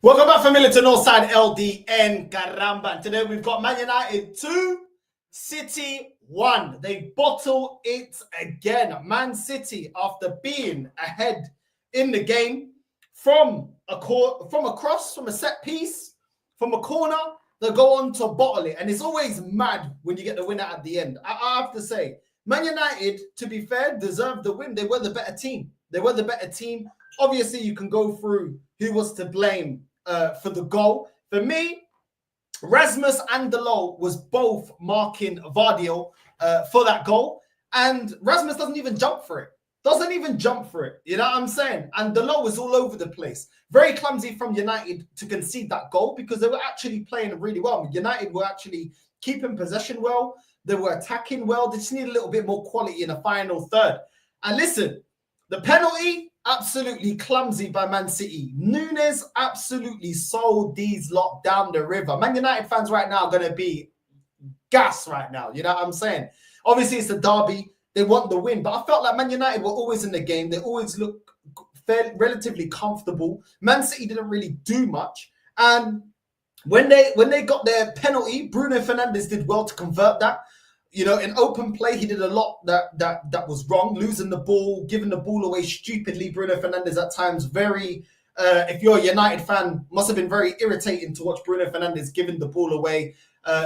Welcome back, family, to NorthsideLDN, caramba. And today we've got Man United 2, City 1. They bottle it again. Man City, after being ahead in the game from a cross, from a set piece, from a corner, they go on to bottle it. And it's always mad when you get the winner at the end. I have to say, Man United, to be fair, deserved the win. They were the better team. Obviously, you can go through who was to blame for the goal. For me, Rasmus and Diallo was both marking Diallo for that goal. And Rasmus doesn't even jump for it. You know what I'm saying? And Diallo was all over the place. Very clumsy from United to concede that goal because they were actually playing really well. United were actually keeping possession well. They were attacking well. They just need a little bit more quality in the final third. And listen, the penalty, absolutely clumsy by Man City. Nunes absolutely sold these lot down the river. Man United fans right now are going to be gas right now. You know what I'm saying? Obviously, it's a derby. They want the win. But I felt like Man United were always in the game. They always looked relatively comfortable. Man City didn't really do much. And when they got their penalty, Bruno Fernandes did well to convert that. You know, in open play, he did a lot that was wrong, losing the ball, giving the ball away stupidly. Bruno Fernandes at times very, if you're a United fan, must have been very irritating to watch Bruno Fernandes giving the ball away,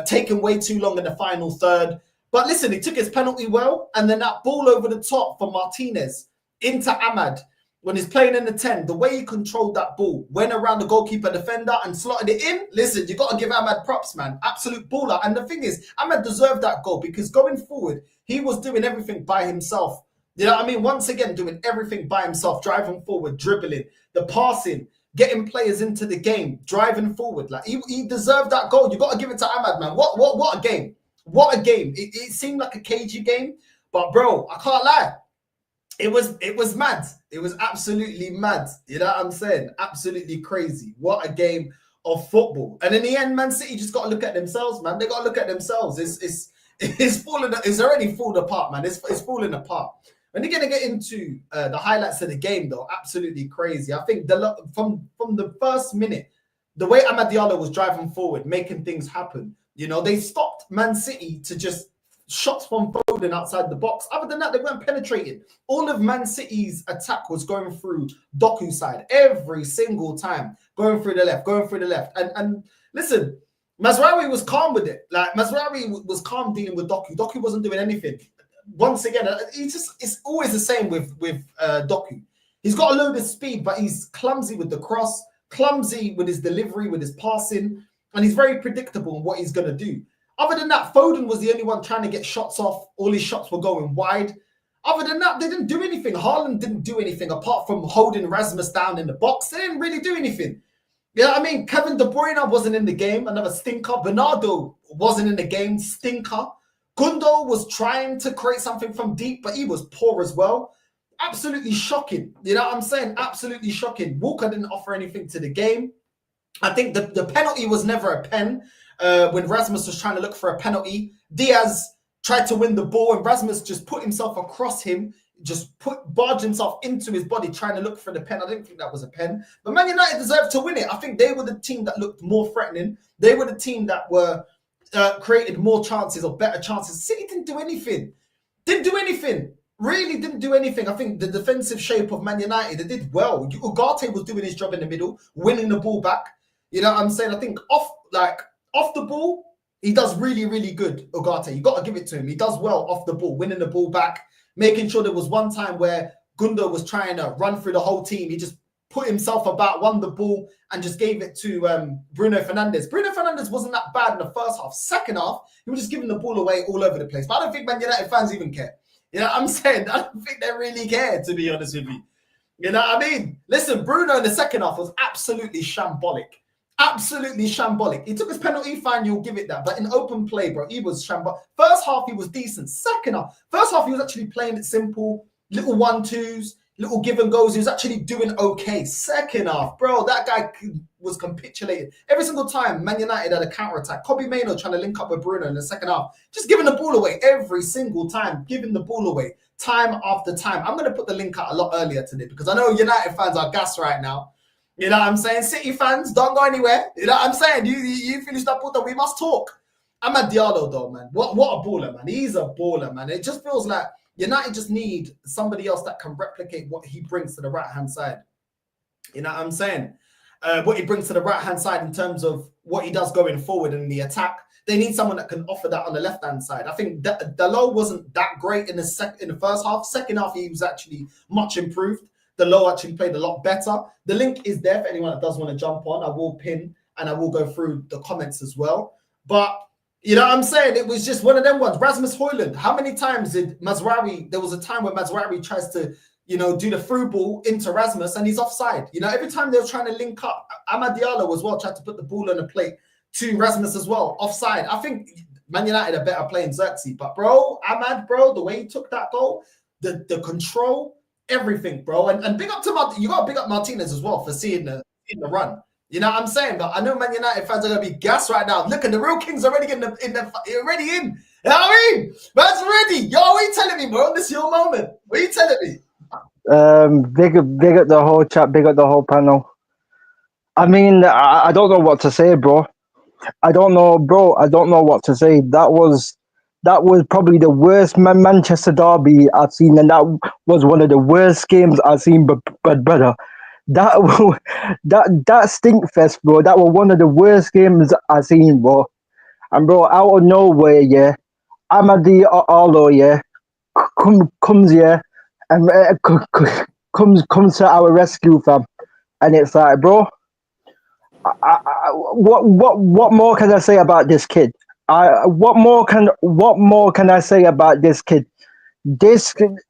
taking way too long in the final third. But listen, he took his penalty well, and then that ball over the top for Martinez into Ahmad. When he's playing in the 10, the way he controlled that ball, went around the goalkeeper defender and slotted it in. Listen, you got to give Ahmad props, man. Absolute baller. And the thing is, Ahmad deserved that goal because going forward, he was doing everything by himself. You know what I mean? Once again, doing everything by himself, driving forward, dribbling, the passing, getting players into the game, driving forward. Like he deserved that goal. You got to give it to Ahmad, man. What a game. What a game. It seemed like a cagey game, but bro, I can't lie. It was mad. It was absolutely mad. You know what I'm saying? Absolutely crazy. What a game of football. And in the end, Man City just got to look at themselves, man. They got to look at themselves. It's falling. It's already fallen apart, man. It's falling apart. When you're gonna get into the highlights of the game, though, absolutely crazy. I think from the first minute, the way Amad Diallo was driving forward, making things happen. You know, they stopped Man City to just shots from Foden outside the box. Other than that, they weren't penetrating. All of Man City's attack was going through Doku's side every single time, going through the left. And listen, Mazraoui was calm with it. Like Mazraoui was calm dealing with Doku. Doku wasn't doing anything. Once again, it's always the same with Doku. He's got a load of speed, but he's clumsy with the cross, clumsy with his delivery, with his passing, and he's very predictable in what he's going to do. Other than that, Foden was the only one trying to get shots off. All his shots were going wide. Other than that, they didn't do anything. Haaland didn't do anything apart from holding Rasmus down in the box. They didn't really do anything. You know what I mean? Kevin De Bruyne wasn't in the game, another stinker. Bernardo wasn't in the game, stinker. Gundo was trying to create something from deep, but he was poor as well. Absolutely shocking. You know what I'm saying? Absolutely shocking. Walker didn't offer anything to the game. I think the penalty was never a pen. When Rasmus was trying to look for a penalty, Diaz tried to win the ball and Rasmus just put himself across him, just barged himself into his body trying to look for the pen. I didn't think that was a pen. But Man United deserved to win it. I think they were the team that looked more threatening. They were the team that were created more chances or better chances. City didn't do anything. Really didn't do anything. I think the defensive shape of Man United, they did well. Ugarte was doing his job in the middle, winning the ball back. You know what I'm saying? I think off the ball, he does really, really good, Ugarte. You got to give it to him. He does well off the ball, winning the ball back, making sure there was one time where Gundo was trying to run through the whole team. He just put himself about, won the ball, and just gave it to Bruno Fernandes. Bruno Fernandes wasn't that bad in the first half. Second half, he was just giving the ball away all over the place. But I don't think Man United fans even care. You know what I'm saying? I don't think they really care, to be honest with you. You know what I mean? Listen, Bruno in the second half was absolutely shambolic. Absolutely shambolic. He took his penalty, fine, you'll give it that. But in open play, bro, he was shambolic. First half, he was decent. Second half, first half, he was actually playing it simple, little 1-2s, little give and goes. He was actually doing okay. Second half, bro, that guy was capitulated. Every single time Man United had a counter-attack, Kobbie Mainoo trying to link up with Bruno in the second half, just giving the ball away every single time, giving the ball away time after time. I'm going to put the link out a lot earlier today because I know United fans are gassed right now. You know what I'm saying? City fans, don't go anywhere. You know what I'm saying? You finished that Porto, we must talk. I'm a Diallo though, man. What a baller, man. He's a baller, man. It just feels like United just need somebody else that can replicate what he brings to the right-hand side. You know what I'm saying? What he brings to the right-hand side in terms of what he does going forward in the attack. They need someone that can offer that on the left-hand side. I think Diallo wasn't that great in the first half. Second half, he was actually much improved. Diallo actually played a lot better. The link is there for anyone that does want to jump on. I will pin and I will go through the comments as well. But you know what I'm saying? It was just one of them ones. Rasmus Højlund, how many times did Mazraoui, there was a time where Mazraoui tries to, you know, do the through ball into Rasmus and he's offside. You know, every time they were trying to link up, Amad Diallo as well tried to put the ball on the plate to Rasmus as well, offside. I think Man United are better playing Xerxes. But bro, Amad, bro, the way he took that goal, the control, everything, bro. And big up to you got to big up Martinez as well for seeing the run. You know what I'm saying? But I know Man United fans are gonna be gassed right now. Look, the real Kings already already in. You know what I mean? Man's ready. Yo, what are you telling me, bro? This is your moment. What are you telling me? Big up the whole chat, big up the whole panel. I mean, I don't know what to say, bro. I don't know what to say. That was probably the worst Manchester derby I've seen, and that was one of the worst games I've seen. But brother, that stink fest, bro. That was one of the worst games I've seen, bro. And bro, out of nowhere, yeah, Amadi Arlo, yeah, comes here and comes to our rescue, fam. And it's like, bro, what more can I say about this kid? What more can I say about this kid?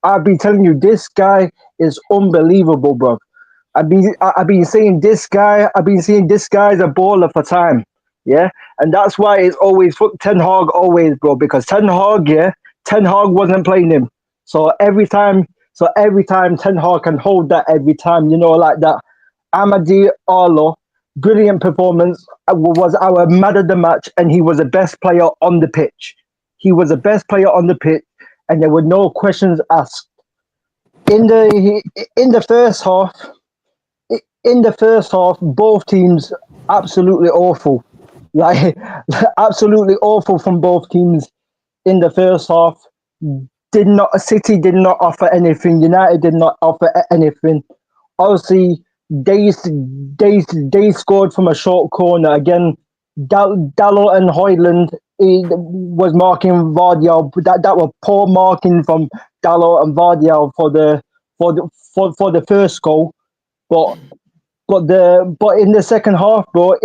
I've been telling you, this guy is unbelievable, bro. I've been saying this guy. I've been seeing this guy's a baller for time, yeah, and that's why it's always Ten Hag always, bro, because Ten Hag wasn't playing him, so every time Ten Hag can hold that every time, you know, like that. Amadi Arlo, brilliant performance, was our man of the match, and he was the best player on the pitch. He was the best player on the pitch, and there were no questions asked. In the first half, both teams absolutely awful, like absolutely awful from both teams. In the first half, City did not offer anything. United did not offer anything. Obviously, they scored from a short corner again. Diallo and Højlund was marking Vardial. That was poor marking from Diallo and Vardial for the first goal. But in the second half, bro,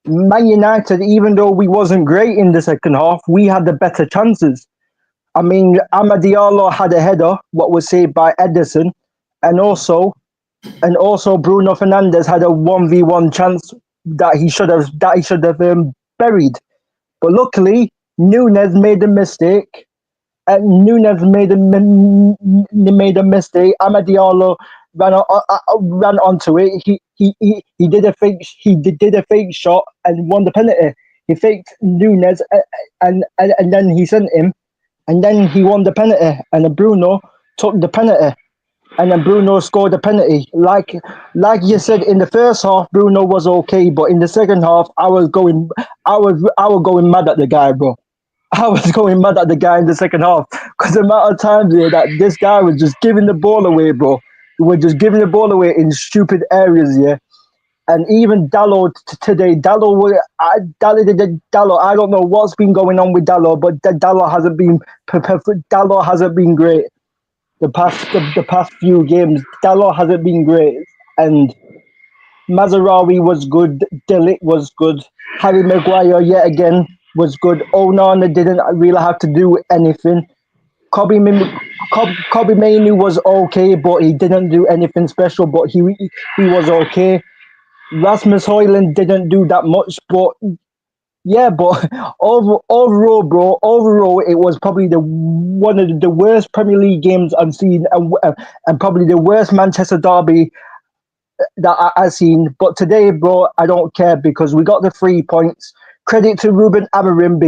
Man United, even though we wasn't great in the second half, we had the better chances. I mean, Amad Diallo had a header, what was saved by Ederson, and also Bruno Fernandes had a 1v1 chance that he should have buried. But luckily, Núñez made a mistake. Amad Diallo ran onto it. He did a fake shot and won the penalty. He faked Núñez and then he sent him, and then he won the penalty. And then Bruno took the penalty, and then Bruno scored the penalty. Like you said, in the first half, Bruno was okay, but in the second half, I was going mad at the guy, bro. I was going mad at the guy in the second half because the amount of times that this guy was just giving the ball away, bro. He was just giving the ball away in stupid areas, yeah. And even Diallo today, Diallo, I don't know what's been going on with Diallo, but Diallo hasn't been great. The past few games, Diallo hasn't been great, and Mazraoui was good, Delic was good, Harry Maguire yet again was good. Onana didn't really have to do anything. Kobe Mainoo was okay, but he didn't do anything special, but he was okay. Rasmus Højlund didn't do that much, but yeah, but overall, bro, it was probably one of the worst Premier League games I've seen, and probably the worst Manchester derby that I've seen. But today, bro, I don't care because we got the 3 points. Credit to Ruben Amorim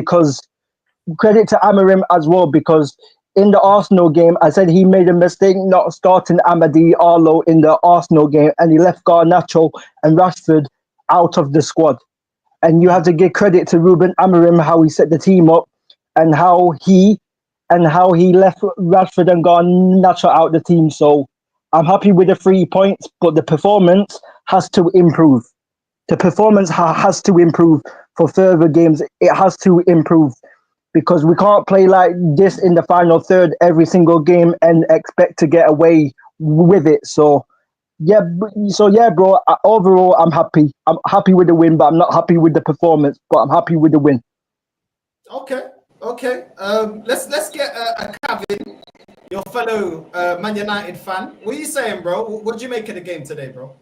as well, because in the Arsenal game, I said he made a mistake not starting Amadi Arlo in the Arsenal game, and he left Garnacho and Rashford out of the squad. And you have to give credit to Ruben Amorim how he set the team up, and how he left Rashford and Garnacho out the team. So I'm happy with the 3 points, but the performance has to improve. The performance has to improve for further games. It has to improve, because we can't play like this in the final third every single game and expect to get away with it. So yeah, bro. Overall, I'm happy. I'm happy with the win, but I'm not happy with the performance. But I'm happy with the win. Okay. Let's get a Kevin, your fellow Man United fan. What are you saying, bro? What did you make of the game today, bro?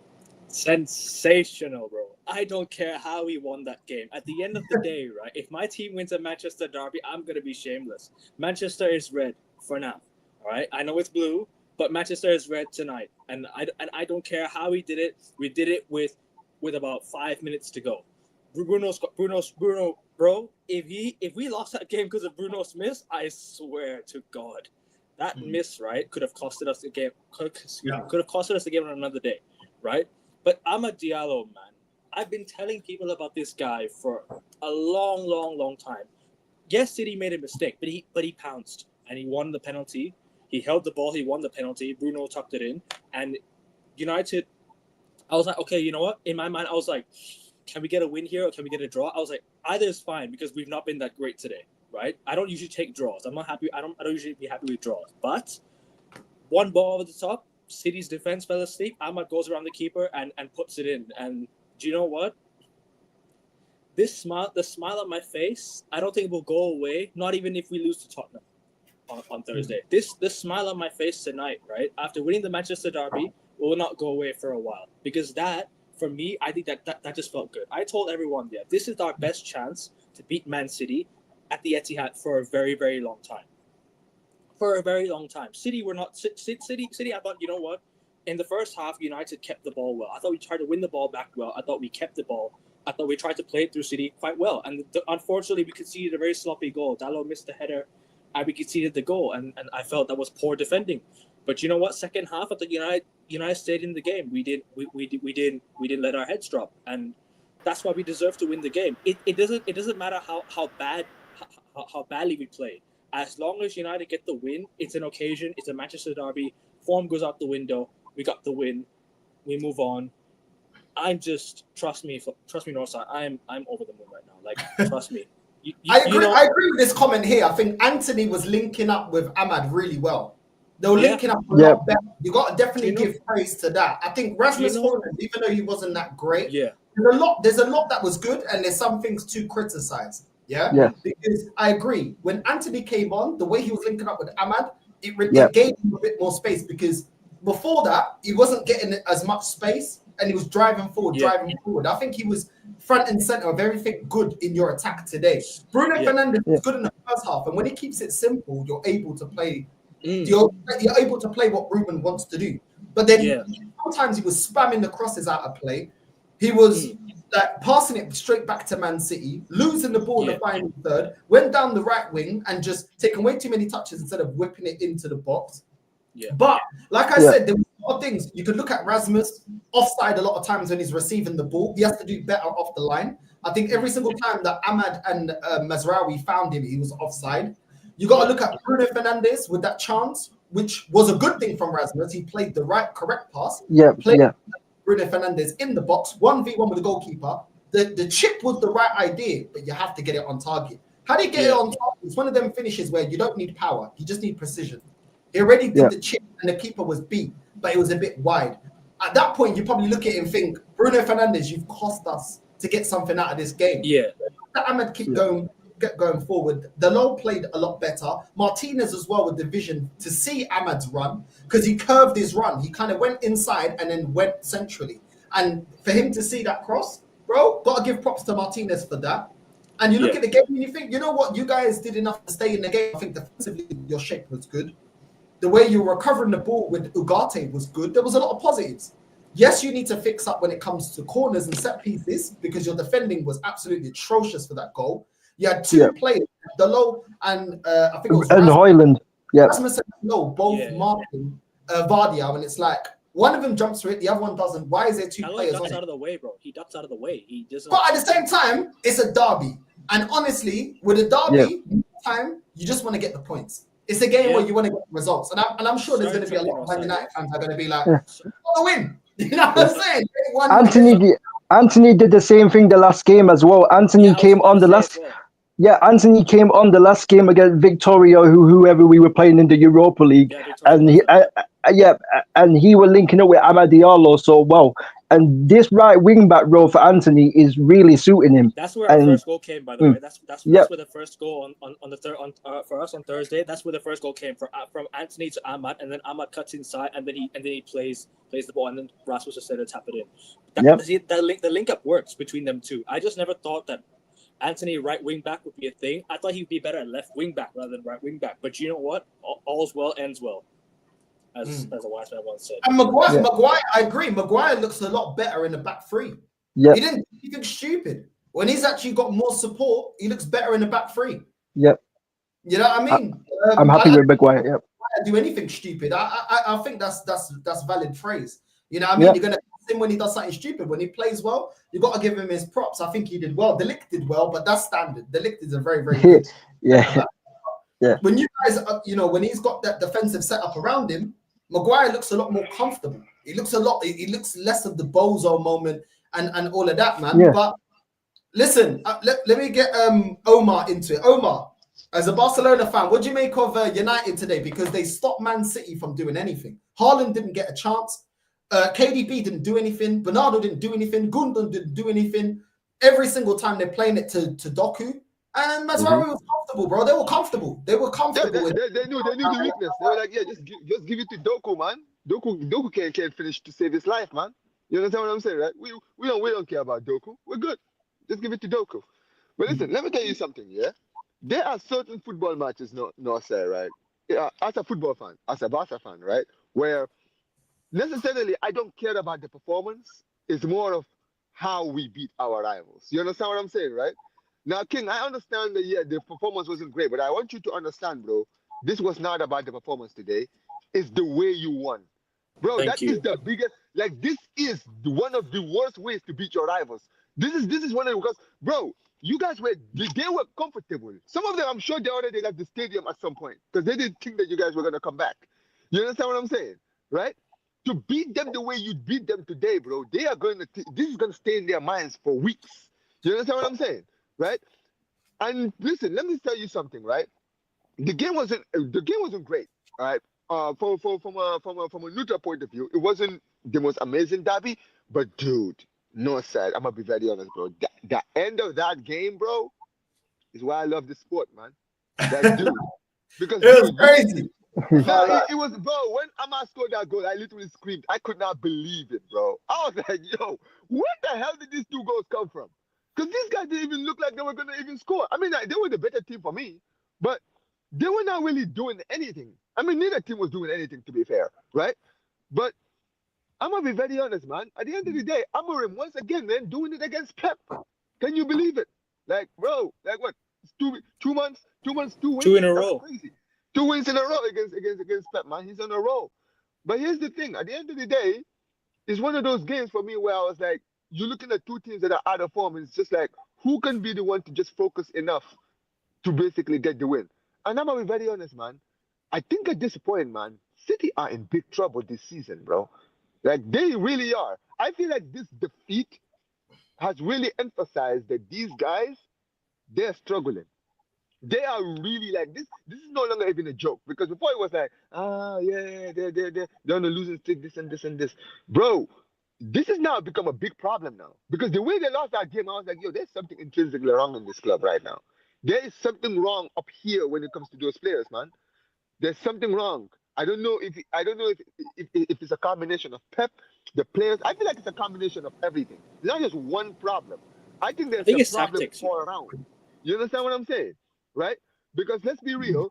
Sensational, bro. I don't care how we won that game. At the end of the day, right, if my team wins a Manchester derby, I'm going to be shameless. Manchester is red for now, all right? I know it's blue, but Manchester is red tonight. And I don't care how we did it. We did it with about 5 minutes to go. Bruno, bro, if we lost that game because of Bruno's miss, I swear to God, that miss, right, could have costed us the game. Could have costed us the game on another day, right? But I'm a Diallo, man. I've been telling people about this guy for a long time. Yes, City made a mistake, but he pounced and he won the penalty. He held the ball. He won the penalty. Bruno tucked it in. And United, I was like, okay, you know what? In my mind, I was like, can we get a win here or can we get a draw? I was like, either is fine because we've not been that great today, right? I don't usually take draws. I'm not happy. I don't usually be happy with draws. But one ball over the top, City's defense fell asleep. Ahmad goes around the keeper and puts it in. And do you know what? The smile on my face, I don't think it will go away. Not even if we lose to Tottenham on Thursday. This smile on my face tonight, right? After winning the Manchester derby, will not go away for a while. Because that, for me, I think that just felt good. I told everyone, yeah, this is our best chance to beat Man City at the Etihad for a very, very long time. For a very long time. City, I thought, you know what? In the first half, United kept the ball well. I thought we tried to win the ball back well. I thought we kept the ball. I thought we tried to play it through City quite well. And unfortunately, we conceded a very sloppy goal. Diallo missed the header, and we conceded the goal. And I felt that was poor defending. But you know what? Second half, I thought United stayed in the game. We didn't let our heads drop, and that's why we deserve to win the game. It doesn't matter how badly we play. As long as United get the win, it's an occasion. It's a Manchester derby. Form goes out the window. We got the win. We move on. Trust me, Northside. I'm over the moon right now. Like, trust me. I agree with this comment here. I think Anthony was linking up with Ahmad really well. They were linking up a lot better. You got to definitely give praise to that. I think Rasmus Højlund, even though he wasn't that great, there's a lot that was good, and there's some things to criticize. Yeah. Because I agree. When Anthony came on, the way he was linking up with Ahmad, it gave him a bit more space, because before that, he wasn't getting as much space and he was driving forward. I think he was front and center of everything good in your attack today. Bruno Fernandes was good in the first half, and when he keeps it simple, you're able to play. You're able to play what Ruben wants to do. But then sometimes he was spamming the crosses out of play. He was like passing it straight back to Man City, losing the ball in the final third, went down the right wing and just taking way too many touches instead of whipping it into the box. But like I said, there were a lot of things. You could look at Rasmus offside a lot of times when he's receiving the ball. He has to do better off the line. I think every single time that Ahmad and Mazraoui found him, he was offside. You got to look at Bruno Fernandes with that chance, which was a good thing from Rasmus. He played the correct pass. Bruno Fernandes in the box, 1v1 with the goalkeeper. The chip was the right idea, but you have to get it on target. How do you get it on target? It's one of them finishes where you don't need power. You just need precision. He already did the chip and the keeper was beat, but it was a bit wide. At that point, you probably look at it and think, Bruno Fernandes, you've cost us to get something out of this game. Ahmed keep going forward. Diallo played a lot better. Martinez as well with the vision to see Ahmad's run, because he curved his run. He kind of went inside and then went centrally. And for him to see that cross, bro, got to give props to Martinez for that. And you look at the game and you think, you know what, you guys did enough to stay in the game. I think defensively your shape was good. The way you were recovering the ball with Ugarte was good. There was a lot of positives. Yes, you need to fix up when it comes to corners and set pieces, because your defending was absolutely atrocious for that goal. You had two players, Diallo and I think it was Højlund. Yeah. Rasmus and Flo both marking Vardy, and it's like one of them jumps for it, the other one doesn't. Why is there two players on ducks it? out of the way, bro. He ducks out of the way. He doesn't. But at the same time, it's a derby, and honestly, with a derby, time you just want to get the points. It's a game where you want to get the results, and I'm sure there's going to be a lot of Man United fans are going to be like, "Want to win?" You know what I'm saying? Anthony did the same thing the last game as well. Anthony came on the last. Anthony came on the last game against Victoria, whoever we were playing in the Europa League, and he was linking up with Diallo so well. And this right wing back role for Anthony is really suiting him. That's where our first goal came, by the way. That's where the first goal on the third for us on Thursday. That's where the first goal came from Anthony to Ahmad, and then Ahmad cuts inside, and then he plays the ball, and then Rasmus just said to tap it in. The link up works between them two. I just never thought that Anthony right wing back would be a thing. I thought he'd be better at left wing back rather than right wing back. But you know what? All's well ends well, as a wise man once said. And Maguire, I agree. Maguire looks a lot better in the back three. Yeah, he didn't do anything stupid. When he's actually got more support, he looks better in the back three. Yep. You know what I mean? I'm happy with Maguire. Yep. Do anything stupid. I think that's valid phrase. You know what I mean? You're gonna him when he does something stupid. When he plays well, you got to give him his props. I think he did well. De Ligt did well, but that's standard. De Ligt is a very, very good. Yeah. When you guys, when he's got that defensive setup around him, Maguire looks a lot more comfortable. He looks less of the bozo moment and all of that, man. Yeah. But listen, let me get Omar into it. Omar, as a Barcelona fan, what do you make of United today? Because they stopped Man City from doing anything. Haaland didn't get a chance. KDB didn't do anything. Bernardo didn't do anything. Gundogan didn't do anything. Every single time they're playing it to Doku. And Mazraoui was comfortable, bro. They were comfortable. They knew the weakness. They were like, just give it to Doku, man. Doku can't finish to save his life, man. You understand what I'm saying, right? We don't care about Doku. We're good. Just give it to Doku. But listen, let me tell you something, yeah? There are certain football matches, Northside, right? Yeah, as a football fan, as a Barca fan, right? Where necessarily I don't care about the performance. It's more of how we beat our rivals. You understand what I'm saying, right? Now, King, I understand that, the performance wasn't great, but I want you to understand, bro, this was not about the performance today. It's the way you won. Bro, that is the biggest, this is one of the worst ways to beat your rivals. This is one of the, because, bro, you guys they were comfortable. Some of them, I'm sure they already left the stadium at some point because they didn't think that you guys were going to come back. You understand what I'm saying, right? To beat them the way you beat them today, bro, this is going to stay in their minds for weeks. You understand what I'm saying? Right? And listen, let me tell you something, right? The game wasn't great, all right? From a neutral point of view, it wasn't the most amazing derby, but dude, Northside, I'm gonna be very honest, bro. The end of that game, bro, is why I love this sport, man. That dude, because it was crazy. No, it was, bro. When Ahmad scored that goal, I literally screamed. I could not believe it, bro. I was like, yo, where the hell did these two goals come from? Because these guys didn't even look like they were going to even score. I mean, they were the better team for me, but they were not really doing anything. I mean, neither team was doing anything, to be fair, right? But I'm going to be very honest, man. At the end of the day, Amorim, once again, man, doing it against Pep. Can you believe it? Like, bro, like what? It's 2 months, 2 months, 2 wins? 2 in a row. Crazy. 2 wins in a row against Pep, man. He's on a roll. But here's the thing. At the end of the day, it's one of those games for me where I was like, you're looking at two teams that are out of form. And it's just like, who can be the one to just focus enough to basically get the win? And I'm going to be very honest, man. I think at this point, man, City are in big trouble this season, bro. Like, they really are. I feel like this defeat has really emphasized that these guys, they're struggling. They are really like this. This is no longer even a joke, because before it was like, they're on a losing streak, this and this and this. Bro, this has now become a big problem now, because the way they lost that game, I was like, yo, there's something intrinsically wrong in this club right now. There is something wrong up here when it comes to those players, man. There's something wrong. I don't know if it's a combination of Pep, the players. I feel like it's a combination of everything. It's not just one problem. I think there's a problem all around. You understand what I'm saying? Right? Because let's be real,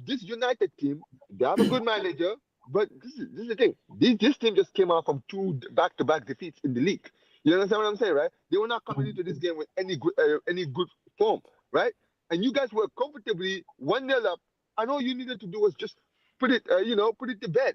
this United team, they have a good manager, but this is the thing. This team just came out from 2 back-to-back defeats in the league. You understand what I'm saying, right? They were not coming into this game with any good form, right? And you guys were comfortably 1-0 up, 2-0 down, 3-0 down. You understand what I'm saying, right? Because let's be real, this United team, they have a good manager, but this is the thing. This team just came out from 2 back-to-back defeats in the league. You understand what I'm saying, right? They were not coming into this game with any good form, right? And you guys were comfortably 1-0 up, and all you needed to do was just put it, put it to bed,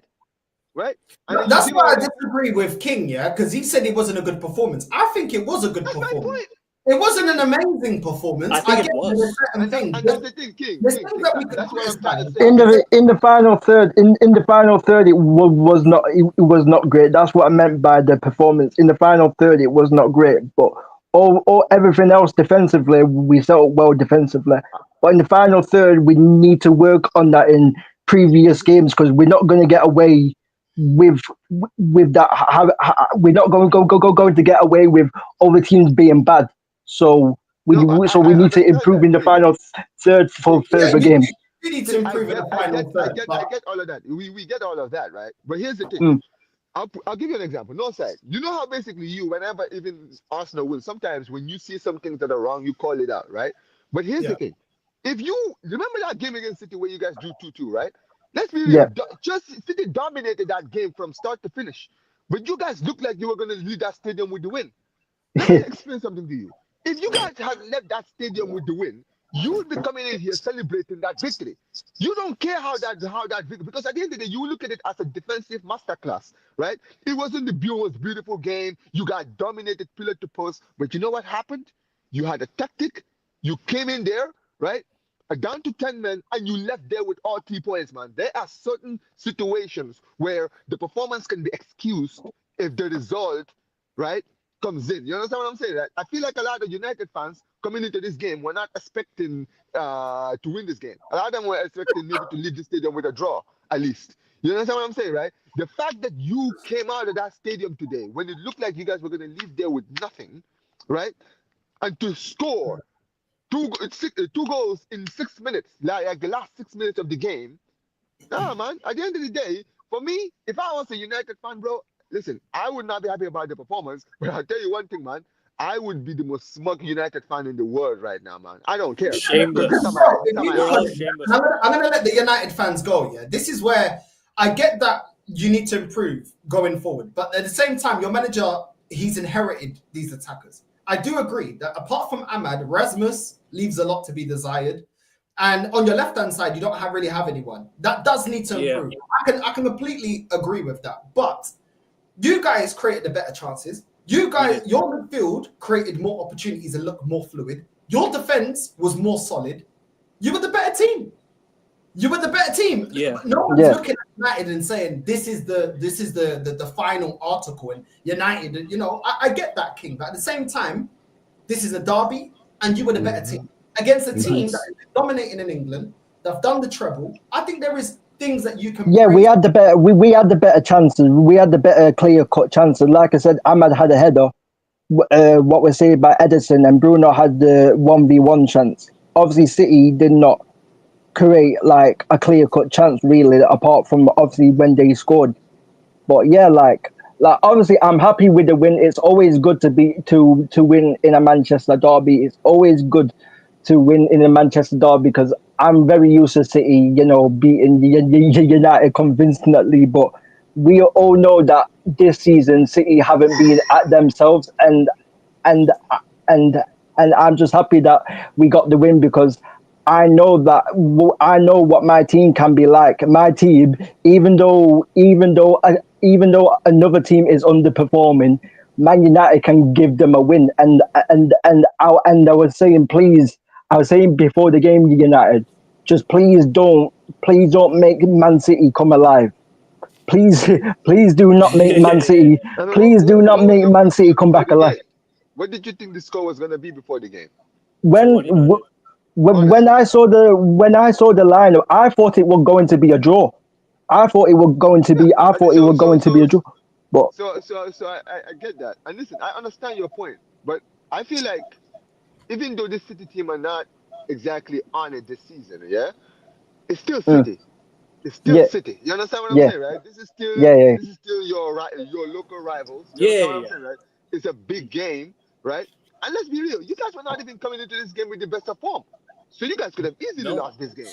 right? And then That's you did why all I this. disagree with King, yeah, because he said it wasn't a good performance. I think it was a good That's my performance. point. It wasn't an amazing performance. I think get it was. there's certain things. And that's the thing, King. There's King, things King. that we can That's what I'm trying to criticize. say. In the final third, in the final third, was not it was not great. That's what I meant by the performance. In the final third, it was not great, but all everything else defensively, we set up well defensively. But in the final third, we need to work on that in previous games because we're not going to get away with that. We're not going to get away with other teams being bad. So we No, we I need to understand improve that, in the King. final third for King, Yeah, further games. you need to King, improve in the final third. I But get all of that. We get all of that, right? But here's the thing. Mm. I'll give you an example. Northside. You know how basically whenever even Arsenal wins, sometimes when you see some things that are wrong, you call it out, right? But here's the yeah, thing. If you remember that game against City where you guys drew 2-2, right? Let's be real. Yeah. Just City dominated that game from start to finish. But you guys looked like you were going to leave that stadium with the win. Let me explain something to you. If you guys had left that stadium with the win, you would be coming in here celebrating that victory. You don't care how that victory, because at the end of the day, you look at it as a defensive masterclass, right? It wasn't the most beautiful game. You got dominated pillar to post, but you know what happened? You had a tactic. You came in there, right? Down to 10 men, and you left there with all 3 points, man. There are certain situations where the performance can be excused if the result, right, comes in. You understand what I'm saying? Right? I feel like a lot of United fans coming into this game were not expecting to win this game. A lot of them were expecting maybe to leave the stadium with a draw, at least. You understand what I'm saying, right? The fact that you came out of that stadium today when it looked like you guys were going to leave there with nothing, right? And to score two goals in 6 minutes, like the last 6 minutes of the game. Nah, man. At the end of the day, for me, if I was a United fan, bro, listen, I would not be happy about the performance. But I'll tell you one thing, man. I would be the most smug United fan in the world right now, man. I don't care. Shameless. This time We're all shameless. I'm gonna let the United fans go. Yeah, this is where I get that you need to improve going forward, but at the same time, your manager he's inherited these attackers. I do agree that apart from Ahmad, Rasmus leaves a lot to be desired. And on your left-hand side, you don't really have anyone. That does need to improve. I can completely agree with that. But you guys created the better chances. You guys, your midfield created more opportunities and looked more fluid. Your defense was more solid. You were the better team. Yeah. No one's looking at United and saying this is the final article and United. You know, I get that, King. But at the same time, this is a derby, and you were the better team against a team that is dominating in England. They've done the treble. I think there is things that you can. Yeah, we had the better. We had the better chances. We had the better clear cut chances. Like I said, Ahmad had a header. What was said by Edison, and Bruno had the 1v1 chance. Obviously, City did not create like a clear cut chance really, apart from obviously when they scored. But yeah, like obviously, I'm happy with the win. It's always good to win in a Manchester derby. It's always good to win in a Manchester derby because I'm very used to City, you know, beating the United convincingly. But we all know that this season City haven't been at themselves, and I'm just happy that we got the win because I know what my team can be like. My team, even though another team is underperforming, Man United can give them a win. And I was saying before the game, United, just please don't make Man City come alive. Please do not make Man City. Please do not make Man City come back alive. What did you think the score was going to be before the game? When I saw the lineup, I thought it was going to be a draw. I thought it was going to be a draw. But so I get that. And listen, I understand your point, but I feel like even though this City team are not exactly on it this season, yeah, it's still City. It's still City. You understand what I'm saying, right? This is still your local rivals. You understand what I'm saying, right? It's a big game, right? And let's be real, you guys were not even coming into this game with the best of form. So you guys could have easily lost this game.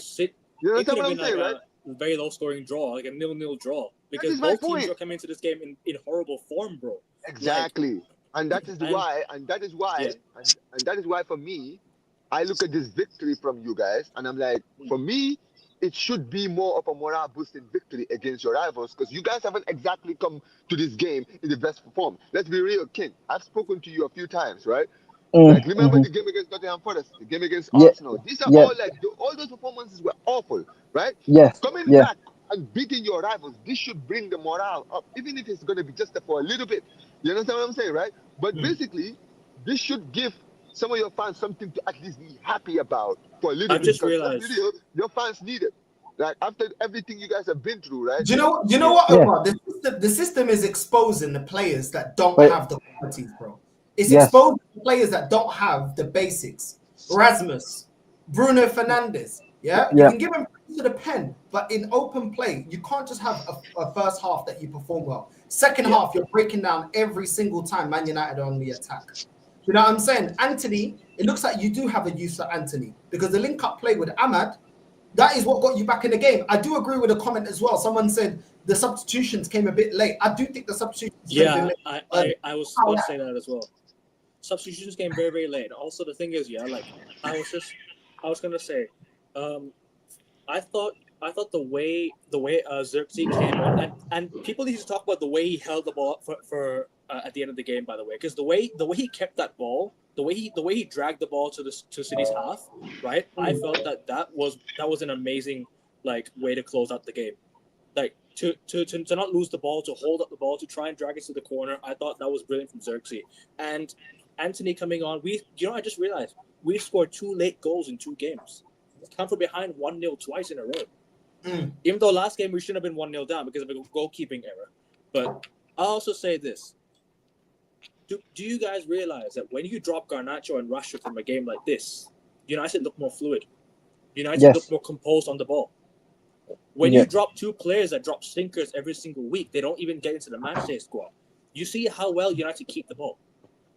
You understand what I'm saying, right? A very low-scoring draw, like a 0-0 draw. Because both teams are coming into this game in horrible form, bro. Exactly. Like, and that is why for me, I look at this victory from you guys, and I'm like, for me, it should be more of a morale boosting victory against your rivals because you guys haven't exactly come to this game in the best form. Let's be real, King. I've spoken to you a few times, right? Like, remember the game against Nottingham Forest, the game against Yeah, Arsenal. These are yeah, all like, all those performances were awful, right? yes, Coming yeah, back and beating your rivals, this should bring the morale up, even if it's going to be just for a little bit. You understand what I'm saying, right? But basically, this should give some of your fans something to at least be happy about for a little I've bit. just Because let's be realized. real, your fans need it. Like, after everything you guys have been through, right? Do you know? You know Yeah. what, yeah. Omar? The system is exposing the players that don't But have the qualities, bro. It's yes, exposing the players that don't have the basics. Rasmus, Bruno Fernandes. Yeah, you yeah, can give him to the pen, but in open play, you can't just have a first half that you perform well. Second Yeah. half, you're breaking down every single time Man United are on the attack. You know what I'm saying? Anthony, it looks like you do have a use for Anthony because the link-up play with Ahmad, that is what got you back in the game. I do agree with the comment as well. Someone said the substitutions came a bit late. I do think the substitutions could have been Yeah, made. I was about to say that as well. Substitutions came very, very late. Also, the thing is, yeah, like I was gonna say, I thought the way Xerxes came on, and people need to talk about the way he held the ball up for at the end of the game, by the way, because the way he kept that ball, the way he dragged the ball to City's half, right? I felt that was an amazing like way to close out the game, like to not lose the ball, to hold up the ball, to try and drag it to the corner. I thought that was brilliant from Xerxes. And Anthony coming on, I just realized we scored 2 late goals in 2 games. Come from behind 1-0 twice in a row. Even though last game we shouldn't have been 1-0 down because of a goalkeeping error. But I'll also say this. Do you guys realize that when you drop Garnacho and Rashford from a game like this, United look more fluid? United look yes, more composed on the ball. When yeah, you drop 2 players that drop stinkers every single week, they don't even get into the matchday squad. You see how well United keep the ball.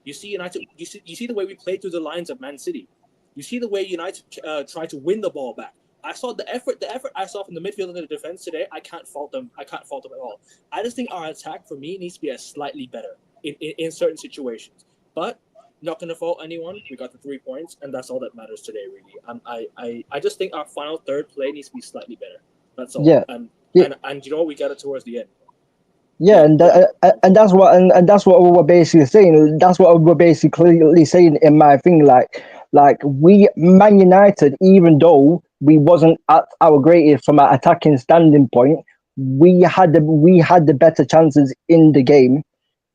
You see United. You see the way we play through the lines of Man City. You see the way United try to win the ball back. I saw the effort I saw from the midfield and the defense today. I can't fault them. I can't fault them at all. I just think our attack, for me, needs to be slightly better in certain situations. But not going to fault anyone. We got the 3 points, and that's all that matters today, really. I just think our final third play needs to be slightly better. That's all. yeah, And yeah. we got it towards the end. Yeah, and that's what and that's what we were basically saying. That's what we're basically saying in my thing. Like we Man United, even though we wasn't at our greatest from an attacking standing point, we had the better chances in the game,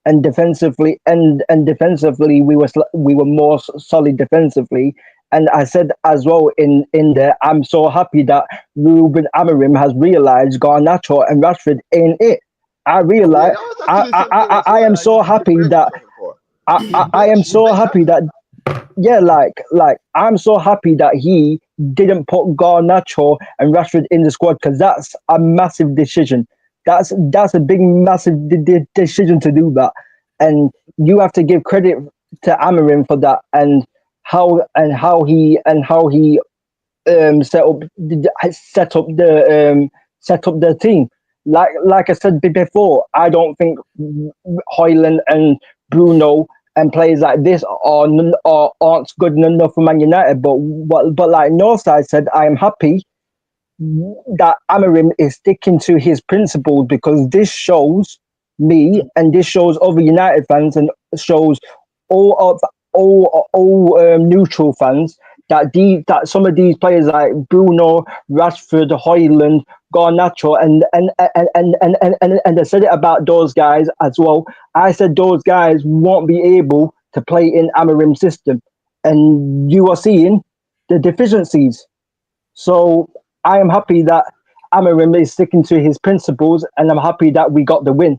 and defensively we were more solid defensively. And I said as well in there, I'm so happy that Ruben Amorim has realised Garnacho and Rashford ain't it. I Yeah, realize that was actually something as I well am I need so to give happy credit that to him for. I am He so benched happy Rashford. that yeah, like I'm so happy that he didn't put Garnacho and Rashford in the squad because that's a massive decision. That's a big massive decision to do that, and you have to give credit to Amarin for that and how he set up the team. Like I said before, I don't think Hoyland and Bruno and players like this aren't good enough for Man United. But like Northside said, I am happy that Amarim is sticking to his principles because this shows me and this shows other United fans and shows all neutral fans that some of these players like Bruno, Rashford, Hoyland, Garnacho, and I said it about those guys as well. I said those guys won't be able to play in Amarim's system, and you are seeing the deficiencies. So I am happy that Amarim is sticking to his principles, and I'm happy that we got the win.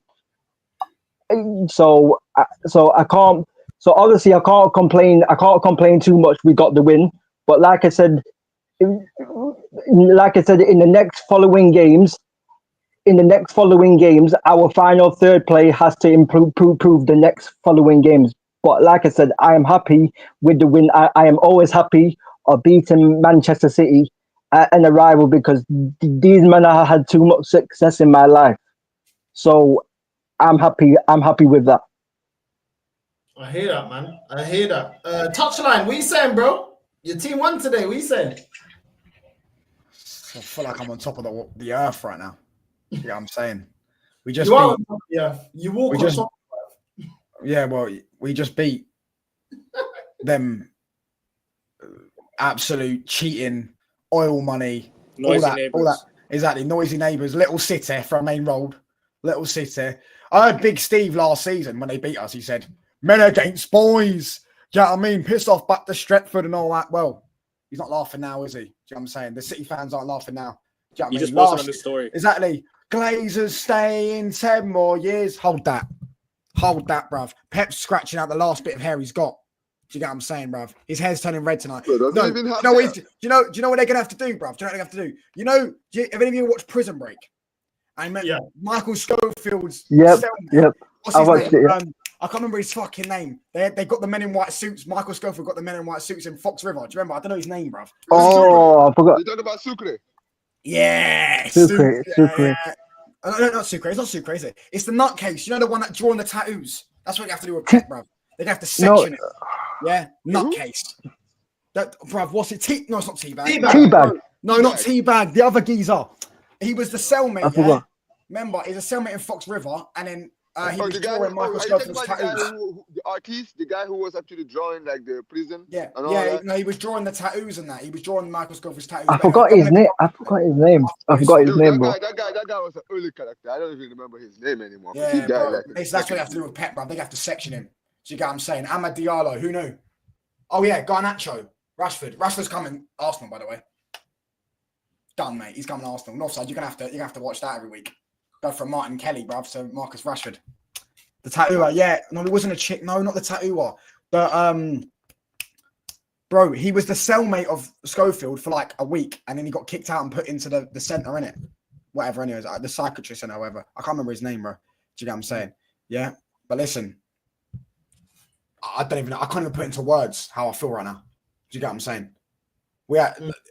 So I can't. So obviously I can't complain. I can't complain too much. We got the win, but like I said, in the next following games, our final third play has to improve the next following games. But like I said, I am happy with the win. I am always happy of beating Manchester City and a rival because these men have had too much success in my life. So I'm happy. I'm happy with that. I hear that, man. I hear that. Touchline, what you saying, bro? Your team won today. What you saying? feel like I'm on top of the earth right now. You know what I'm saying? We just You are, beat. yeah. You walk We on just- top. Yeah, well, we just beat them absolute cheating, oil money, Noisy all neighbors. that. Exactly, noisy neighbours, little city from main road, little city. I heard Big Steve last season when they beat us. He said, "Men against boys." Do you know what I mean? Pissed off back to Stretford and all that. Well, he's not laughing now, is he? Do you know what I'm saying? The City fans aren't laughing now. Do you know what I He mean? just posted on the story. Exactly. Glazers stay in 10 more years. Hold that, bruv. Pep's scratching out the last bit of hair he's got. Do you get what I'm saying, bruv? His hair's turning red tonight. Bro, doesn't No, even have do hair. you know what they're gonna have to do, bruv? Do you know what they have to do? Have any of you watched Prison Break? I met Yeah. Michael Schofield's Yep, cellmate. yep. What's I his watched name? it, yeah. I can't remember his fucking name. They got the men in white suits. Michael Scofield got the men in white suits in Fox River. Do you remember? I don't know his name, bruv. Oh, I forgot. You talking about Sucre? Yeah, Sucre. Yeah. No, not Sucre. It's not Sucre, is it? It's the nutcase. You know the one that drawing the tattoos. That's what you have to do with Pep, bruv. They have to section it. Yeah, nutcase. That, bruv, what's it? No, it's not Teabag. Teabag. No, not Teabag. The other geezer. He was the cellmate. I forgot. Remember, he's a cellmate in Fox River, and then he Oh, was the guy, drawing Michael are you talking Schofield's about the guy tattoos. the artist, the guy who was actually drawing like the prison? Yeah, and all yeah. that? No, he was drawing the tattoos and that. He was drawing Michael Schofield's tattoos. I forgot his name. I forgot his name. Dude, bro. that guy was an early character. I don't even remember his name anymore. He Yeah, died bro. like That's what they have to do with Pep, bro. They have to section him. Do you get what I'm saying? Amad Diallo, who knew? Oh yeah, Garnacho, Rashford. Rashford's coming Arsenal, by the way. Done, mate. He's coming Arsenal. Northside, you're gonna have to watch that every week. Go from Martin Kelly, bruv, to Marcus Rashford. The tattooer, yeah. No, it wasn't a chick. No, not the tattooer. But bro, he was the cellmate of Schofield for like a week, and then he got kicked out and put into the centre, innit? Whatever, anyways, the psychiatrist and however. I can't remember his name, bro. Do you get what I'm saying? Yeah. But listen, I don't even know. I can't even put into words how I feel right now. Do you get what I'm saying?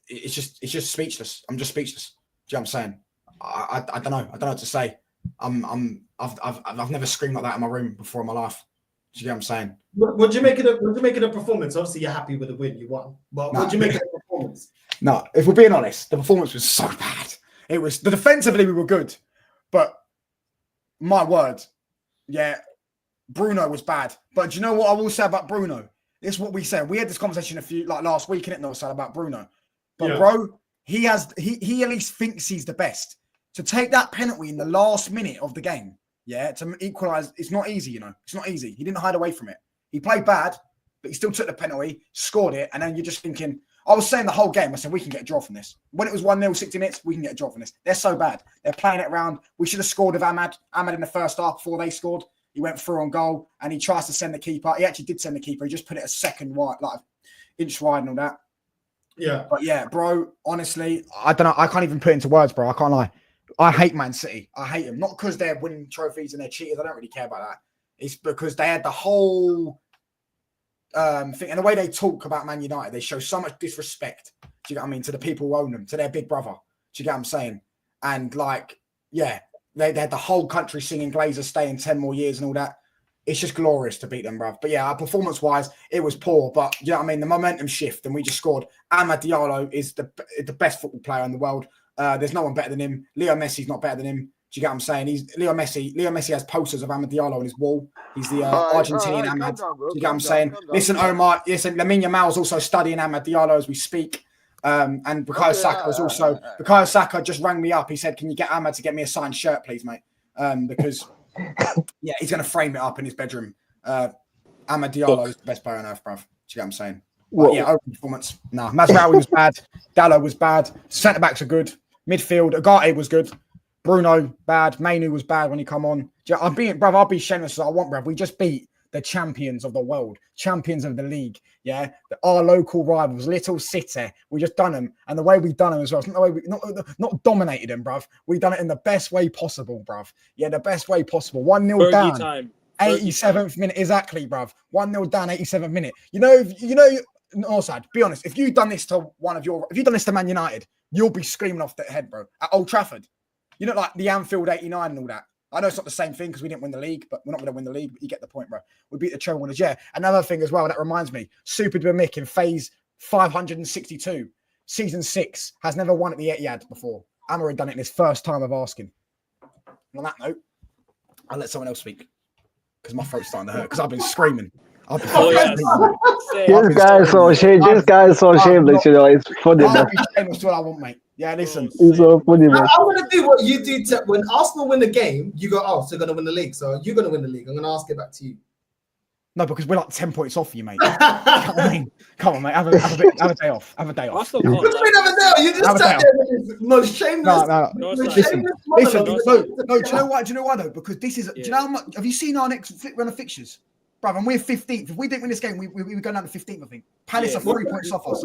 It's just speechless. I'm just speechless. Do you know what I'm saying? I don't know. I don't know what to say. I've never screamed like that in my room before in my life. Do you get what I'm saying? What do you make of the performance? Obviously, you're happy with the win. You won. But what do you make of the performance? No, if we're being honest, the performance was so bad. It was defensively we were good, but my word, yeah, Bruno was bad. But do you know what I will say about Bruno? This is what we said. We had this conversation last week, innit, Northside, about Bruno. But Yeah. bro, he at least thinks he's the best. To take that penalty in the last minute of the game, yeah, to equalise, it's not easy, you know. It's not easy. He didn't hide away from it. He played bad, but he still took the penalty, scored it, and then you're just thinking, I was saying the whole game, I said, we can get a draw from this. When it was 1-0, 60 minutes, we can get a draw from this. They're so bad. They're playing it around. We should have scored with Ahmad. Ahmad in the first half before they scored. He went through on goal, and he tries to send the keeper. He actually did send the keeper. He just put it a second wide, like an inch wide and all that. Yeah. But yeah, bro, honestly, I don't know. I can't even put it into words, bro. I can't lie. I hate Man City. I hate them. Not because they're winning trophies and they're cheaters. I don't really care about that. It's because they had the whole thing. And the way they talk about Man United, they show so much disrespect. Do you get what I mean? To the people who own them, to their big brother. Do you get what I'm saying? And like, yeah, they had the whole country singing Glazers stay in 10 more years and all that. It's just glorious to beat them, bruv. But yeah, performance-wise, it was poor. But you know what I mean? The momentum shift, and we just scored. Amad Diallo is the best football player in the world. There's no one better than him. Leo Messi's not better than him. Do you get what I'm saying? Leo Messi has posters of Amad Diallo on his wall. He's the Argentinian Amad. Do you get what I'm saying? Listen, Omar. Listen, Lamine Yamal's also studying Amad Diallo as we speak. And Bukayo Saka is also. Bukayo Saka just rang me up. He said, "Can you get Amad to get me a signed shirt, please, mate?" Because yeah, he's going to frame it up in his bedroom. Amad Diallo is the best player on earth, bruv. Do you get what I'm saying? But yeah, open performance. No, Mazraoui was bad. Diallo was bad. Centre backs are good. Midfield, Agate was good. Bruno bad. Mainu was bad when he come on. I'll be shameless as I want, bruv. We just beat the champions of the world, champions of the league. Yeah, our local rivals, Little City. We just done them, and the way we done them as well. It's not the way we not dominated them, bruv. We done it in the best way possible, bruv. Yeah, the best way possible. 1-0 down. Time. 87th minute, exactly, bruv. 1-0 down, 87th minute. Northside, be honest. If you've done this to Man United, you'll be screaming off the head, bro. At Old Trafford, you know, like the Anfield '89 and all that. I know it's not the same thing because we didn't win the league, but we're not going to win the league. But you get the point, bro. We beat the treble winners. Yeah. Another thing as well that reminds me, Super Duper Mick in phase 562. season 6, has never won at the Etihad before. Amorim done it in his first time of asking. And on that note, I'll let someone else speak because my throat's starting to hurt because I've been screaming. I've been screaming. This guy is so shameless. This guy is so shameless. You know, it's funny. I'll be shameless to what I want, mate. Yeah, listen. It's so funny, man. I'm going to do what you do when Arsenal win the game. You go, oh, so you're going to win the league. So you're going to win the league. I'm going to ask it back to you. No, because we're like 10 points off you, mate. I mean, come on, mate. Have a day off. Have a day off. What do you mean have a day off? You just sat there with his most shameless. No. Listen. No, do you know why? Do you know why though? Because this is. Do you know how much? Have you seen our next run of fixtures, bruv? And we're 15th. If we didn't win this game, we go down to 15th. I think. Palace are 3 points off us.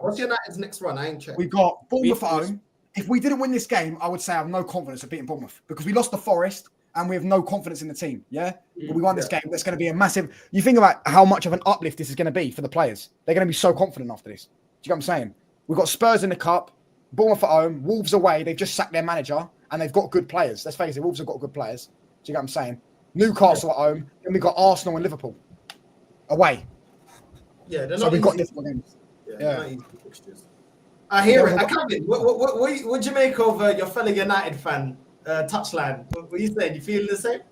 What's United's next run? I ain't checked. We've got Bournemouth at home. If we didn't win this game, I would say I have no confidence of beating Bournemouth because we lost to Forest and we have no confidence in the team. Yeah, but we won this game. That's going to be a massive. You think about how much of an uplift this is going to be for the players. They're going to be so confident after this. Do you know what I'm saying? We've got Spurs in the cup, Bournemouth at home, Wolves away. They've just sacked their manager and they've got good players. Let's face it, Wolves have got good players. Do you know what I'm saying? Newcastle at home, and we've got Arsenal and Liverpool away. Yeah, they're so not we've got easy. different games. Yeah. Not easy fixtures. I hear it. I can't. What do you make of your fellow United fan, Touchline? What you saying? You feeling the same?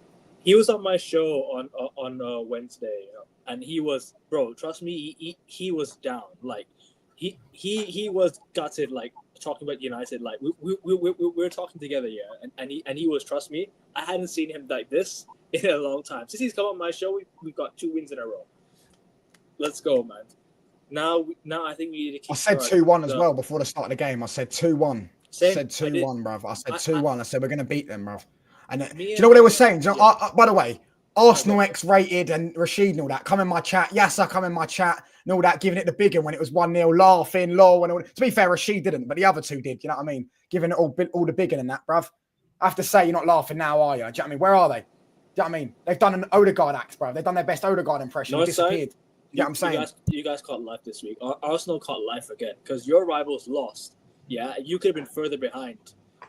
He was on my show on Wednesday, and he was, bro. Trust me, he was down. Like he was gutted. Like talking about United. Like we were talking together, yeah. And he was. Trust me, I hadn't seen him like this in a long time. Since he's come on my show, we've got 2 wins in a row. Let's go, man. Now I think we need to keep. I said 2-1 as well before the start of the game. I said 2-1. Same. I said 2-1, bruv. I said 2-1. I said we're going to beat them, bruv. And do you and know what they were saying? Do you know, by the way, Arsenal X-rated and Rashid and all that, come in my chat. Yasser, come in my chat and all that, giving it the big one when it was 1-0, laughing, lol. And all. To be fair, Rashid didn't, but the other two did. You know what I mean? Giving it all the big one and that, bruv. I have to say, you're not laughing now, are you? Do you know what I mean? Where are they? Do you know what I mean? They've done an Odegaard act, bruv. They've done their best Odegaard impression. He disappeared. Yeah, I'm saying you guys caught life this week. Arsenal caught life again because your rivals lost. Yeah, you could have been further behind,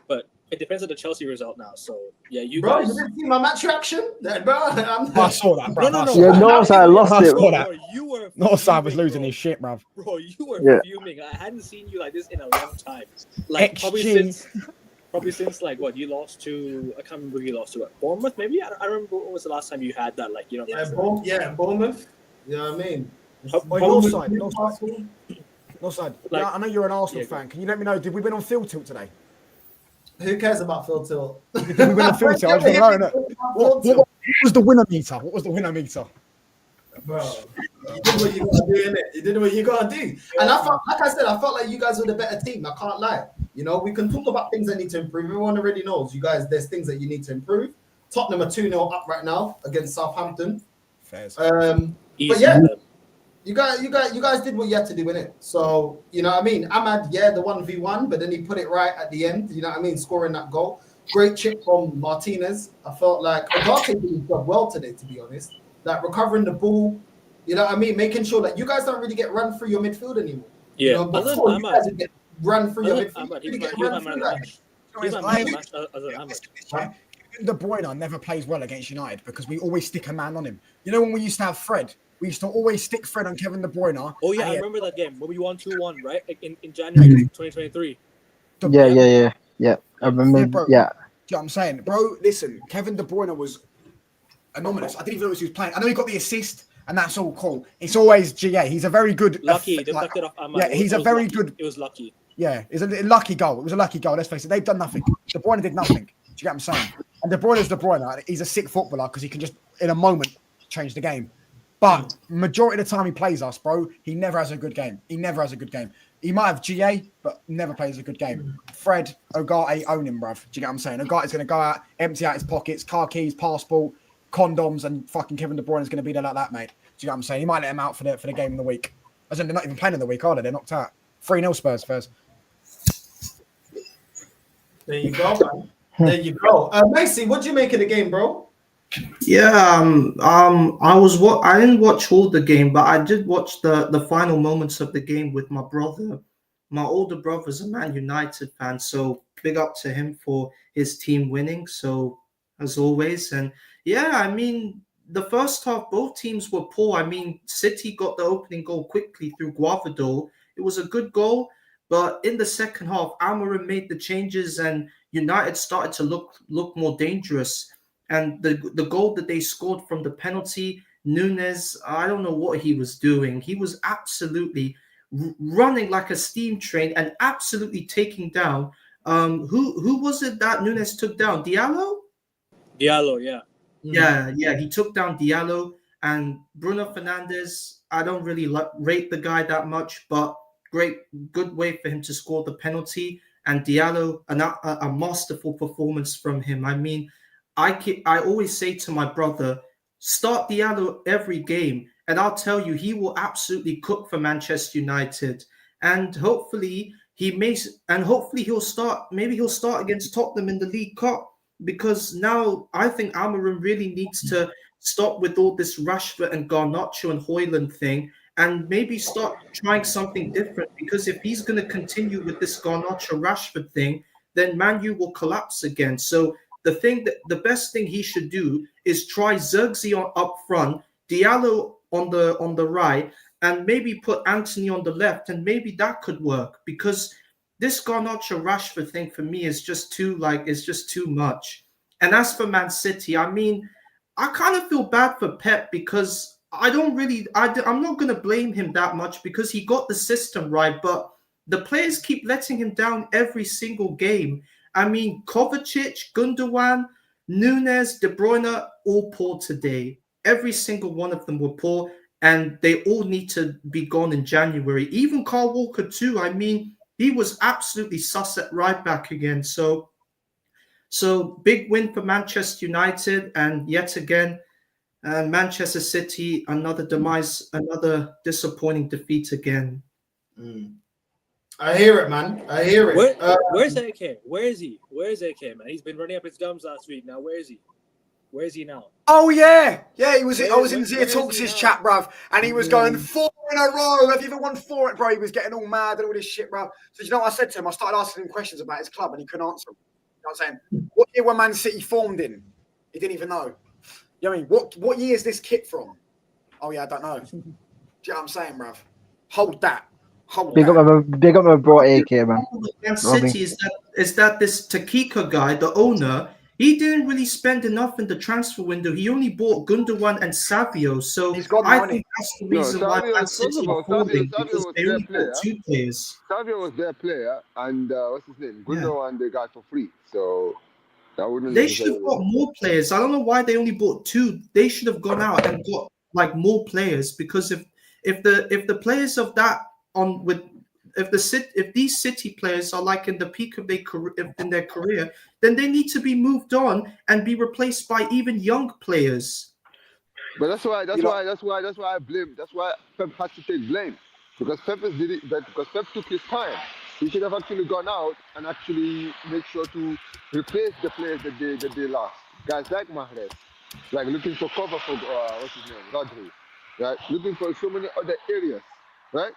but it depends on the Chelsea result now. So yeah, you guys. You didn't see my match reaction, bro. I saw that, bro. No. Yeah, Northside lost it. Bro, you were Northside was losing his shit, bruv. Bro, you were fuming. I hadn't seen you like this in a long time. Like probably since like what you lost to. I can't remember who you lost to. Bournemouth, maybe. I don't remember what was the last time you had that. Like Bournemouth. You know what I mean? Northside. Like, I know you're an Arsenal fan. Can you let me know? Did we win on field tilt today? Who cares about field tilt? Did we win on field tilt? I just want to know. What was the winner meter? What was the winner meter? Bro, you did what you gotta do, innit? You did what you gotta do. And I felt, like I said, I felt like you guys were the better team. I can't lie. You know, we can talk about things that need to improve. Everyone already knows, you guys, there's things that you need to improve. Tottenham are 2-0 up right now against Southampton. Fairs. But yeah, you guys did what you had to do, innit? So, you know what I mean? Ahmad, the 1v1, but then he put it right at the end, you know what I mean? Scoring that goal. Great chip from Martinez. I felt like Agate did his job well today, to be honest. Like recovering the ball, you know what I mean? Making sure that you guys don't really get run through your midfield anymore. Yeah, you know, before you guys would get run through your midfield. De Bruyne never plays well against United because we always stick a man on him. You know when we used to have Fred? We used to always stick Fred on Kevin De Bruyne. Oh yeah, I remember that game when we won 2-1, right? In January 2023. Yeah. I remember. Bro. Yeah. Do you know what I'm saying? Bro, listen, Kevin De Bruyne was anomalous. I didn't even know he was playing. I know he got the assist, and that's all cool. It's always GA. He's a very good... Lucky. Deflected off Ahmad. Yeah, he's a very lucky. good... It was lucky. Yeah, it's a lucky goal. It was a lucky goal. Let's face it. They've done nothing. De Bruyne did nothing. Do you get what I'm saying? And De Bruyne is De Bruyne. He's a sick footballer because he can just, in a moment, change the game. But majority of the time he plays us, bro, he never has a good game. He might have GA, but never plays a good game. Fred, Ogate, own him, bruv. Do you get what I'm saying? Ogate's going to go out, empty out his pockets, car keys, passport, condoms, and fucking Kevin De Bruyne is going to be there like that, mate. Do you get what I'm saying? He might let him out for the game of the week. As in, they're not even playing in the week, are they? They're knocked out. 3-0 Spurs first. There you go, man. There you go. Macy, what do you make of the game, bro? Yeah, I didn't watch all the game, but I did watch the final moments of the game with my brother. My older brother's a Man United fan, so big up to him for his team winning. So as always, and yeah, I mean the first half both teams were poor. I mean City got the opening goal quickly through Guavador. It was a good goal, But in the second half, Amorim made the changes and United started to look more dangerous. And the goal that they scored from the penalty, Nunes, I don't know what he was doing. He was absolutely running like a steam train and absolutely taking down. Who was it that Nunes took down? Diallo? Diallo, yeah. Yeah, he took down Diallo and Bruno Fernandes. I don't really rate the guy that much, but good way for him to score the penalty. And Diallo, a masterful performance from him. I mean, I always say to my brother, start Diallo every game, and I'll tell you, he will absolutely cook for Manchester United. And hopefully he'll start. Maybe he'll start against Tottenham in the League Cup, because now I think Amorim really needs to stop with all this Rashford and Garnacho and Højlund thing, and maybe start trying something different. Because if he's going to continue with this Garnacho Rashford thing, then Man U will collapse again. So the best thing he should do is try Zirkzee up front, Diallo on the right, and maybe put Anthony on the left, and maybe that could work. Because this Garnacho Rashford thing for me is just too much. And as for Man City, I mean, I kind of feel bad for Pep, because I'm not going to blame him that much, because he got the system right, but the players keep letting him down every single game. I mean, Kovacic, Gundogan, Nunes, De Bruyne, all poor today. Every single one of them were poor, and they all need to be gone in January. Even Kyle Walker too. I mean, he was absolutely sus at right back again. So big win for Manchester United, and yet again, Manchester City, another demise, another disappointing defeat again. I hear it, man. I hear it. Where's AK? Where is he? Where is AK, man? He's been running up his gums last week. Now, where is he? Where is he now? Oh yeah, he was. I was in Zia Talks' chat, bruv, and he was going 4 in a row. Have you even won 4? Bro, he was getting all mad and all this shit, bruv. So you know what I said to him? I started asking him questions about his club, and he couldn't answer them. You know what I'm saying? What year were Man City formed in? He didn't even know. You know what I mean? What year is this kit from? Oh yeah, I don't know. Do you know what I'm saying, bruv? Hold that. Big up my bro AK, man. Man City is that this Takika guy, the owner, he didn't really spend enough in the transfer window. He only bought Gundogan and Savio, so I think that's the reason why Man City are falling, because they only bought 2 players. Savio was their player, and what's his name? Gundogan they got for free. So that wouldn't. They should have got more players. I don't know why they only bought 2. They should have gone out and got like more players, because if the players of that if these City players are like in the peak of their career, then they need to be moved on and be replaced by even young players. But that's why I blame. That's why Pep has to take blame, because Pep did it. Because Pep took his time. He should have actually gone out and actually make sure to replace the players that they lost. Guys like Mahrez, like looking for cover for what's his name, Rodri, right? Looking for so many other areas, right?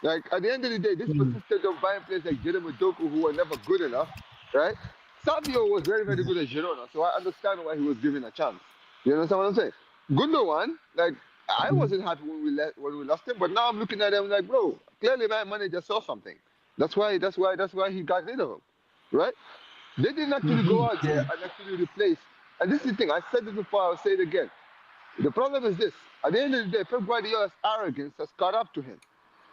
Like at the end of the day, this persistence of buying players like Jeremy Doku who were never good enough, right? Savio was very, very good at Girona, so I understand why he was given a chance. You understand what I'm saying? Gundogan, like I wasn't happy when we lost him, but now I'm looking at him like, bro, clearly my manager saw something. That's why he got rid of him, right? They didn't actually go out there and actually replace. And this is the thing. I said this before. I'll say it again. The problem is this: at the end of the day, Pep Guardiola's arrogance has caught up to him.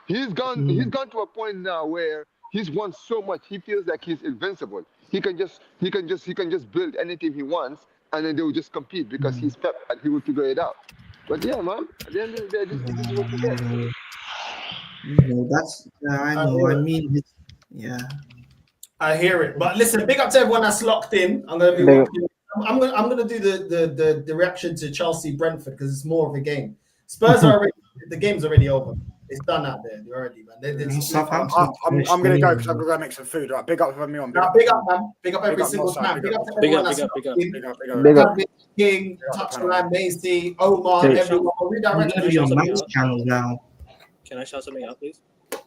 He's gone to a point now where he's won so much. He feels like he's invincible. He can just build anything he wants, and then they will just compete because he's Pep and he will figure it out. But yeah, man. At the end of the day, this is what you get. I know. I mean, I hear it. But listen, big up to everyone that's locked in. I'm gonna do the reaction to Chelsea Brentford because it's more of a game. Spurs are already, the game's already over. It's done out there already, man. I'm gonna go because I'm gonna go make some food. Right, big up for me on. Big up, man. Big up every single time. Big up to everyone that's Big up. King, Touchline, Macy, Omar, everyone. I'm gonna be on Matt's channel now. Can I shout something out, please?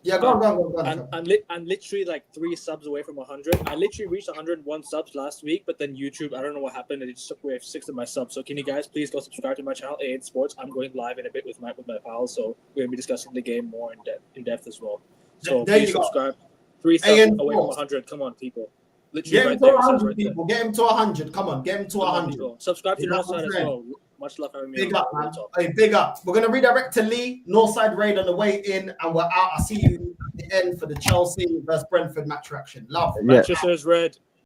Yeah, go on. I'm literally like 3 subs away from 100. I literally reached 101 subs last week, but then YouTube, I don't know what happened, and it just took away 6 of my subs. So can you guys please go subscribe to my channel, AN Sports? I'm going live in a bit with my pals, so we're gonna be discussing the game more in depth as well. So please subscribe. 3 subs And away from Fox. 100. Come on, people. Literally Get him right to there. It says 100 right there. people. Get him to 100. Come on, get him to Come on, 100. people. Subscribe to Big up, my Northside as friend. well. Much love having me Big on. up, Real man. talk. Hey, big up. We're gonna redirect to Lee. Northside raid on the way in, and we're out. I'll see you at the end for the Chelsea versus Brentford match reaction. Love. Yeah. Manchester's red.